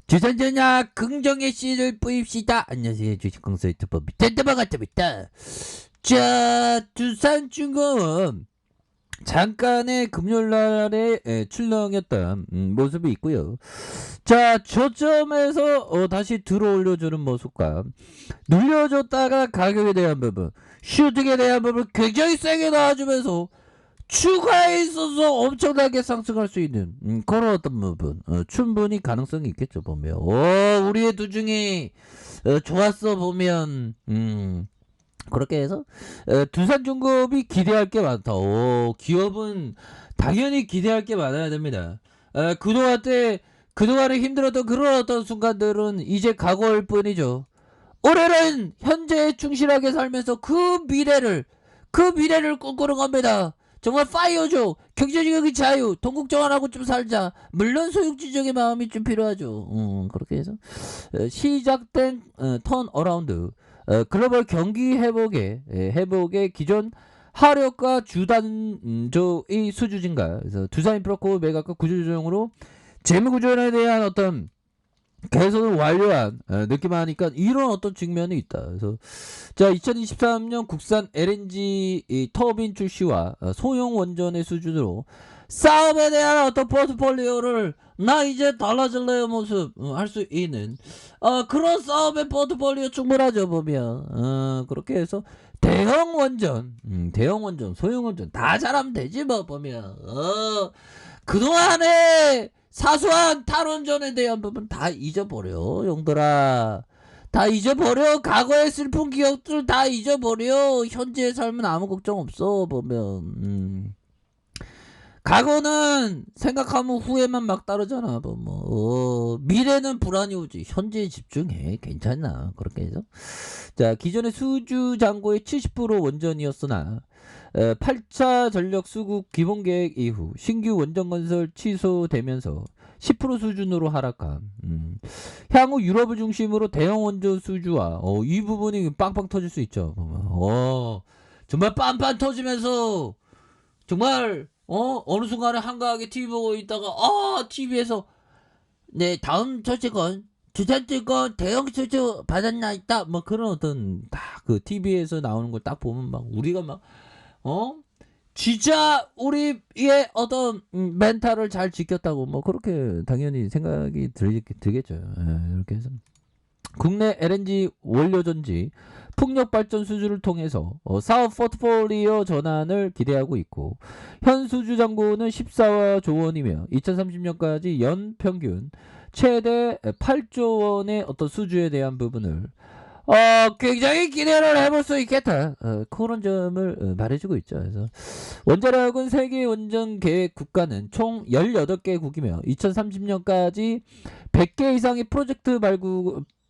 주선전야 긍정의 씨를 뿌립시다. 안녕하세요. 주식공사 유튜버 밑에드바 같습니다. 자, 두산중공은 잠깐의 금요일날에 출렁였던 모습이 있고요. 자, 저점에서 다시 들어올려주는 모습과 눌려줬다가 가격에 대한 부분, 슈팅에 대한 부분 굉장히 세게 나와주면서 추가에 있어서 엄청나게 상승할 수 있는 그런 어떤 부분 충분히 가능성이 있겠죠. 보면 우리의 두중이 좋았어. 보면 그렇게 해서 두산중급이 기대할 게 많다. 기업은 당연히 기대할 게 많아야 됩니다. 그동안에 힘들었던 그런 어떤 순간들은 이제 과거일 뿐이죠. 올해는 현재에 충실하게 살면서 그 미래를 꿈꾸는 겁니다. 정말 파이어죠. 경제적인 자유, 동국정환하고 좀 살자. 물론 소유주적인 마음이 좀 필요하죠. 그렇게 해서 시작된 턴 어라운드, 글로벌 경기 회복의 기존 하력과 주단조의 수주 증가. 그래서 두산인프라코 매각과 구조조정으로 재무구조에 대한 어떤 개선을 완료한 느낌 하니까 이런 어떤 측면이 있다. 그래서 자, 2023년 국산 LNG 터빈 출시와 소형 원전의 수준으로 싸움에 대한 어떤 포트폴리오를 나 이제 달라질래요 모습 할 수 있는 그런 싸움의 포트폴리오 충분하죠. 보면 그렇게 해서 대형 원전, 소형 원전 다 잘하면 되지 뭐. 보면 그동안에 사소한 탈원전에 대한 부분 다 잊어버려, 용들아. 다 잊어버려. 과거의 슬픈 기억들 다 잊어버려. 현재의 삶은 아무 걱정 없어. 보면 과거는 생각하면 후회만 막 따르잖아. 미래는 불안이 오지. 현재에 집중해. 괜찮나. 그렇게 해서 자, 기존의 수주 잔고의 70% 원전이었으나 8차 전력 수급 기본 계획 이후 신규 원전 건설 취소되면서 10% 수준으로 하락함. 향후 유럽을 중심으로 대형 원전 수주와 이 부분이 빵빵 터질 수 있죠. 정말 빰빰 터지면서 정말 어느 순간에 한가하게 TV 보고 있다가 TV에서 네, 다음 소식은 두산증권 대형 수주 받았나 있다. 뭐 그런 어떤 다 그 TV에서 나오는 걸 딱 보면 막 우리가 막 진짜 우리의 어떤 멘탈을 잘 지켰다고 뭐 그렇게 당연히 생각이 들겠죠. 이렇게 해서 국내 LNG 원료전지 풍력 발전 수주를 통해서 사업 포트폴리오 전환을 기대하고 있고, 현 수주 잔고는 14조 원이며 2030년까지 연 평균 최대 8조 원의 어떤 수주에 대한 부분을 굉장히 기대를 해볼 수 있겠다. 그런 점을 말해주고 있죠. 그래서 원자력은 세계 원전 계획 국가는 총 18개국이며 2030년까지 100개 이상의 프로젝트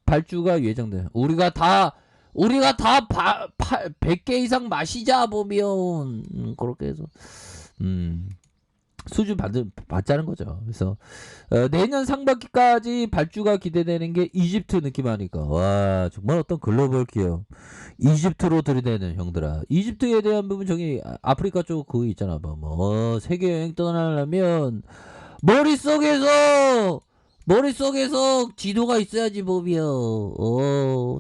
발주가 예정돼. 우리가 다 100개 이상 마시자. 보면 그렇게 해서 수주 받자는 거죠. 그래서 내년 상반기까지 발주가 기대되는 게 이집트 느낌 하니까 와, 정말 어떤 글로벌 기업 이집트로 들이대는 형들아. 이집트에 대한 부분 저기 아프리카 쪽 그거 있잖아. 뭐 세계 여행 떠나려면 머릿속에서 지도가 있어야지. 보면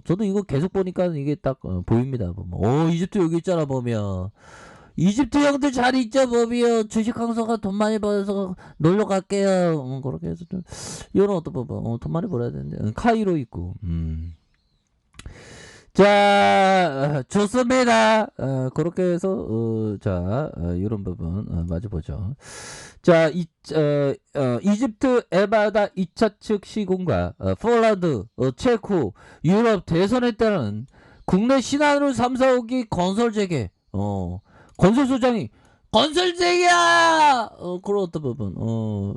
저도 이거 계속 보니까 이게 딱 보입니다. 보면 이집트 여기 있잖아. 보면 이집트 형들 잘 있죠. 보면 주식 강서가 돈 많이 벌어서 놀러 갈게요. 그렇게 해서 좀 이런 어떤 돈 많이 벌어야 되는데 카이로 있고. 자, 좋습니다. 그렇게 해서 자, 이런 부분 마저 보죠. 자, 이집트 에바다 2차 측 시공과 폴란드, 체코, 유럽 대선에 따른 국내 신한울 3, 4호기 건설 재개. 건설 소장이 건설 재개야. 그런 어떤 부분.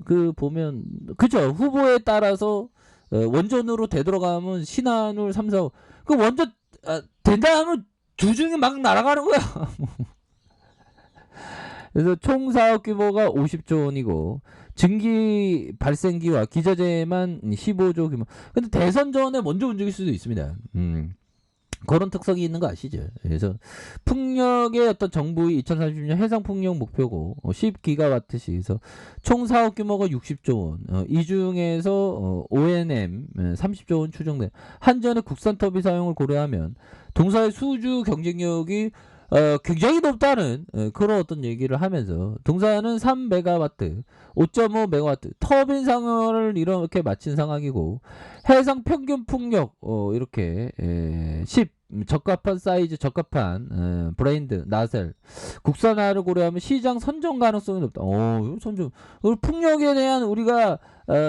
그 보면 그죠. 후보에 따라서 원전으로 되돌아가면 신한울 3, 4호. 그 원전 된다 하면 주중에 막 날아가는 거야. 그래서 총 사업 규모가 50조 원이고 증기 발생기와 기저제만 15조 규모. 근데 대선 전에 먼저 움직일 수도 있습니다. 그런 특성이 있는 거 아시죠? 그래서 풍력의 어떤 정부의 2030년 해상 풍력 목표고 10기가와트씩 해서 총 사업 규모가 60조 원. 이 중에서 O&M 30조 원 추정돼. 한전의 국산 터비 사용을 고려하면 동사의 수주 경쟁력이 굉장히 높다는 그런 어떤 얘기를 하면서 동사는 3메가와트, 5.5메가와트 터빈 상황을 이렇게 마친 상황이고 해상 평균 풍력 이렇게 10 적합한 사이즈, 적합한 브랜드, 나셀, 국산화를 고려하면 시장 선정 가능성이 높다. 이거 선정. 풍력에 대한 우리가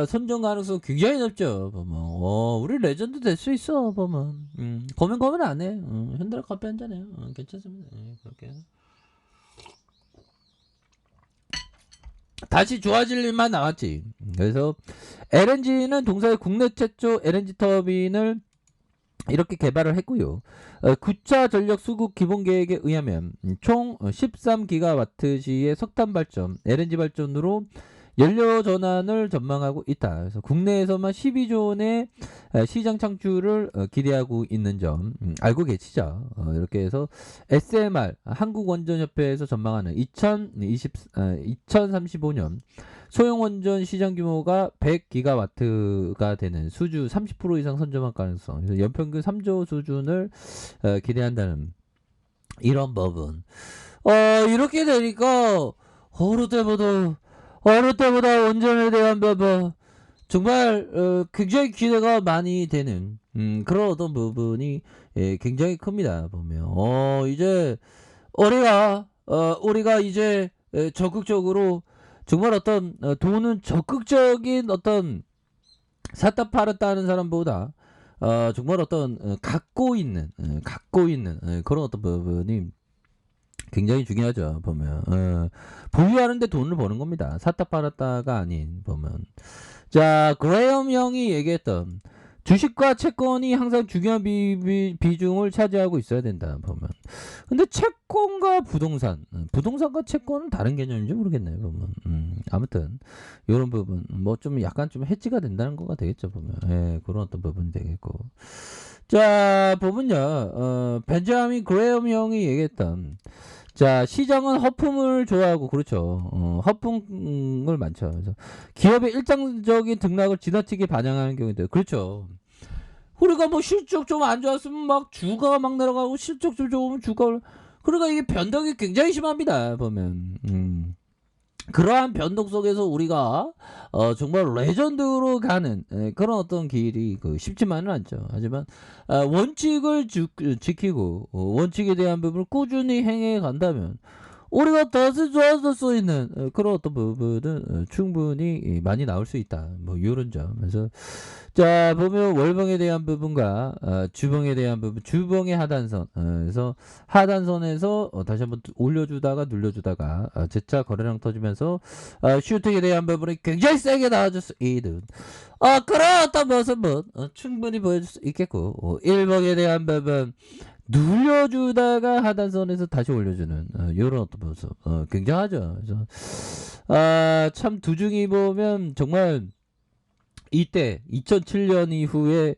선정 가능성 굉장히 높죠. 보면. 우리 레전드 될 수 있어. 보면. 고민 안 해. 현대라 커피 한 잔해요. 괜찮습니다. 그렇게. 다시 좋아질 일만 나왔지. 그래서 LNG는 동사의 국내 최초 LNG 터빈을 이렇게 개발을 했고요. 9차 전력 수급 기본 계획에 의하면 총 13기가와트시의 석탄 발전, LNG 발전으로 연료 전환을 전망하고 있다. 그래서 국내에서만 12조 원의 시장 창출을 기대하고 있는 점 알고 계시죠? 이렇게 해서 SMR 한국원전협회에서 전망하는 2035년 소형원전 시장 규모가 100기가와트가 되는 수주 30% 이상 선점할 가능성. 그래서 연평균 3조 수준을 기대한다는 이런 부분. 이렇게 되니까 어느 때보다 원전에 대한 부분 정말 굉장히 기대가 많이 되는 그런 어떤 부분이 굉장히 큽니다. 보면 이제 우리가 이제 적극적으로 정말 어떤 돈은 적극적인 어떤 샀다 팔았다 하는 사람보다 정말 어떤 갖고 있는 그런 어떤 부분이 굉장히 중요하죠. 보면 보유하는데 돈을 버는 겁니다. 샀다 팔았다가 아닌. 보면 자 그레엄 형이 얘기했던 주식과 채권이 항상 중요한 비중을 차지하고 있어야 된다. 보면 근데 채권과 부동산과 채권은 다른 개념인지 모르겠네요. 보면 아무튼 이런 부분 뭐 좀 약간 좀 해지가 된다는 거가 되겠죠. 보면 그런 어떤 부분이 되겠고 자 보면요 벤자민 그레엄 형이 얘기했던 자 시장은 허품을 좋아하고 그렇죠. 허풍을 많죠. 그래서 기업의 일상적인 등락을 지나치게 반영하는 경우도 그렇죠. 우리가 뭐 실적 좀 안 좋았으면 막 주가가 막 내려가고 실적 좀 좋으면 주가 그러니까 이게 변동이 굉장히 심합니다. 보면 그러한 변동 속에서 우리가 정말 레전드로 가는 그런 어떤 길이 쉽지만은 않죠. 하지만 원칙을 지키고 원칙에 대한 부분을 꾸준히 행해 간다면 우리가 다시 좋아질 수 있는 그런 어떤 부분은 충분히 많이 나올 수 있다. 뭐 이런 점. 그래서 자 보면 월봉에 대한 부분과 주봉에 대한 부분, 주봉의 하단선. 그래서 하단선에서 다시 한번 올려주다가 눌려주다가 재차 거래량 터지면서 슈팅에 대한 부분이 굉장히 세게 나와줄 수 있는 그런 어떤 모습은 충분히 보여줄 수 있겠고 일봉에 대한 부분 눌려주다가 하단선에서 다시 올려주는 이런 어떤 모습 굉장하죠. 그래서 참 두중이 보면 정말 이때 2007년 이후에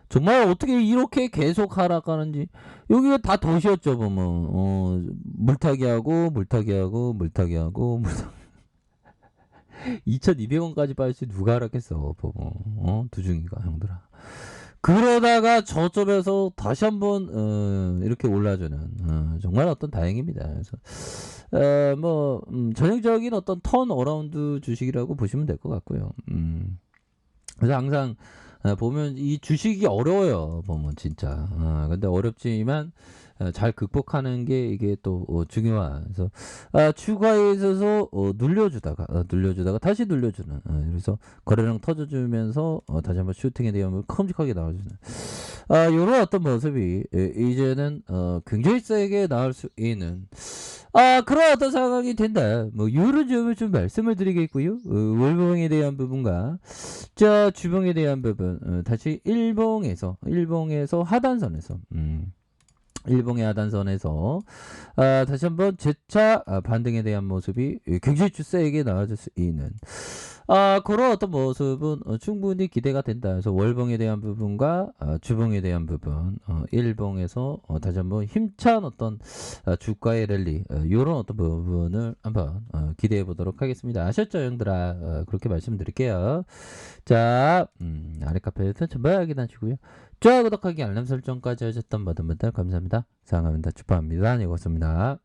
정말 어떻게 이렇게 계속 하락하는지 여기가 다 도시였죠. 보면 물타기하고 2200원까지 빠질지 누가 알았겠어. 보면 두중이가 형들아. 그러다가 저점에서 다시 한번 이렇게 올라주는 정말 어떤 다행입니다. 그래서 뭐 전형적인 어떤 턴 어라운드 주식이라고 보시면 될 것 같고요. 그래서 항상 보면 이 주식이 어려워요. 보면 진짜. 근데 어렵지만 잘 극복하는 게 이게 또 중요한. 그래서 추가에 있어서 눌려주다가 다시 눌려주는. 그래서 거래량 터져주면서 다시 한번 슈팅에 대한 큼직하게 나와주는. 이런 어떤 모습이 이제는 굉장히 세게 나올 수 있는. 그런 어떤 상황이 된다. 뭐 이런 점을 좀 말씀을 드리겠고요. 월봉에 대한 부분과 자 주봉에 대한 부분 다시 일봉에서 하단선에서 일봉의 하단선에서 다시 한번 재차 반등에 대한 모습이 굉장히 세게 나와줄 수 있는 그런 어떤 모습은 충분히 기대가 된다. 그래서 월봉에 대한 부분과 주봉에 대한 부분, 일봉에서 다시 한번 힘찬 어떤 주가의 랠리, 요런 어떤 부분을 한번 기대해 보도록 하겠습니다. 아셨죠, 형들아? 그렇게 말씀드릴게요. 자, 아래 카페에서 전부 확인하시고요. 좋아요, 구독하기, 알람 설정까지 하셨던 모든 분들 감사합니다. 사랑합니다. 축하합니다. 이것입니다.